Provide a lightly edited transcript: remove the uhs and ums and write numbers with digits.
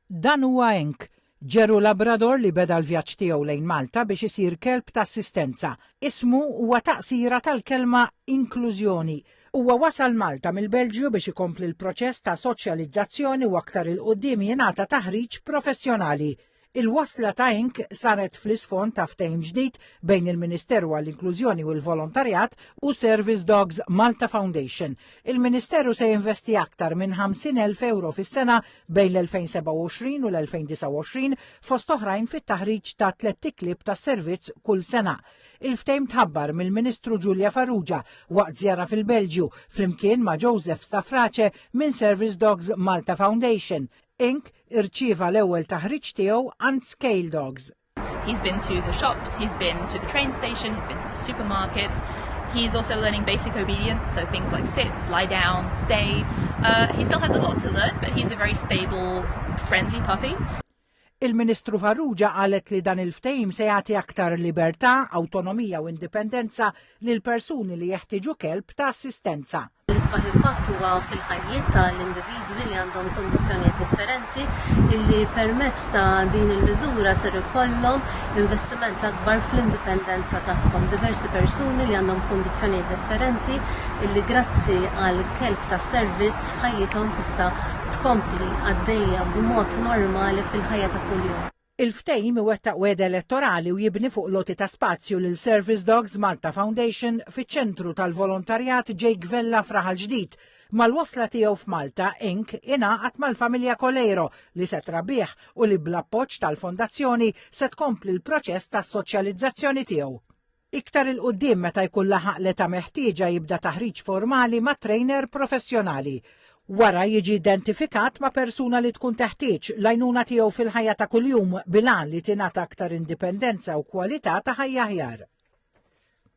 Dan huwa Henk, ġeru Labrador li beda l-vjaġġ tiegħu lejn Malta biex isir kelb ta' assistenza. Ismu huwa taqsira tal-kelma inklużjoni. Huwa wasal Malta mill-Belġju biex ikompli l-proċess ta' soċjalizzazzjoni u aktar il-qudiem jingħata taħriġ professjonali. Il-wasla ta' Henk saret fl-isfond ta' ftehim ġdid bejn il-Ministeru għall-Inklużjoni u l-Volontarjat u Service Dogs Malta Foundation. Il-Ministeru se jinvesti aktar minn 50,000 euro fis-sena bejn l-2027 u l-2029 fost oħrajn fit-taħriġ ta' 3 tiklib ta' servizz kull sena. Il-ftehim tħabbar mill-Ministru Giulia Farrugia waqt żjara fil-Belġju flimkien ma' Joseph Stafrace minn Service Dogs Malta Foundation. Henk irċieva l-ewwel taħriġ tiegħu għand Scale Dogs. He's been to the shops, he's been to the train station, he's been to the supermarkets. He's also learning basic obedience, so things like sit, lie down, stay. He still has a lot to learn, but he's a very stable, friendly puppy. Il-Ministru Farrugia qalet li dan il-ftehim se jagħti aktar libertà, awtonomija u indipendenza lil persuni li jeħtieġu kelb ta' assistenza. L-isbaħ impatt huwa fil-ħajjiet tal-individwi li għandhom kondizzjonijiet differenti illi permezz ta' din il-miżura ser ikollhom investiment akbar fl-indipendenza tagħhom. Diversi persuni li għandhom kondizzjonijiet differenti illi grazzi għal kelb ta' servizz ħajjithom tista' tkompli għaddejja b'mod normali fil-ħajja ta' kuljum. Il-ftehim iwettaq weda elettorali u jibni fuq loti ta' spazju lil Service Dogs Malta Foundation fiċ-ċentru tal-volontarjat Jake Vella f'Raħal ġdid. Mal-wasla tiegħu f'Malta, Henk ingħaqad mal-familja Colero li se trabbieħ u li bl-appoġġ tal-fondazzjoni se tkompli l-proċess ta' soċjalizzazzjoni tiegħu. Iktar il-qudiem meta jkun laħaq l-età meħtieġa jibda taħriġ formali ma' trainer professjonali. Wara jiġi identifikat ma' persuna li tkun teħtieġ l-għajnuna tiegħu fil-ħajja ta' kuljum bilan li tingħata aktar indipendenza u kwalità ta' ħajja aħjar.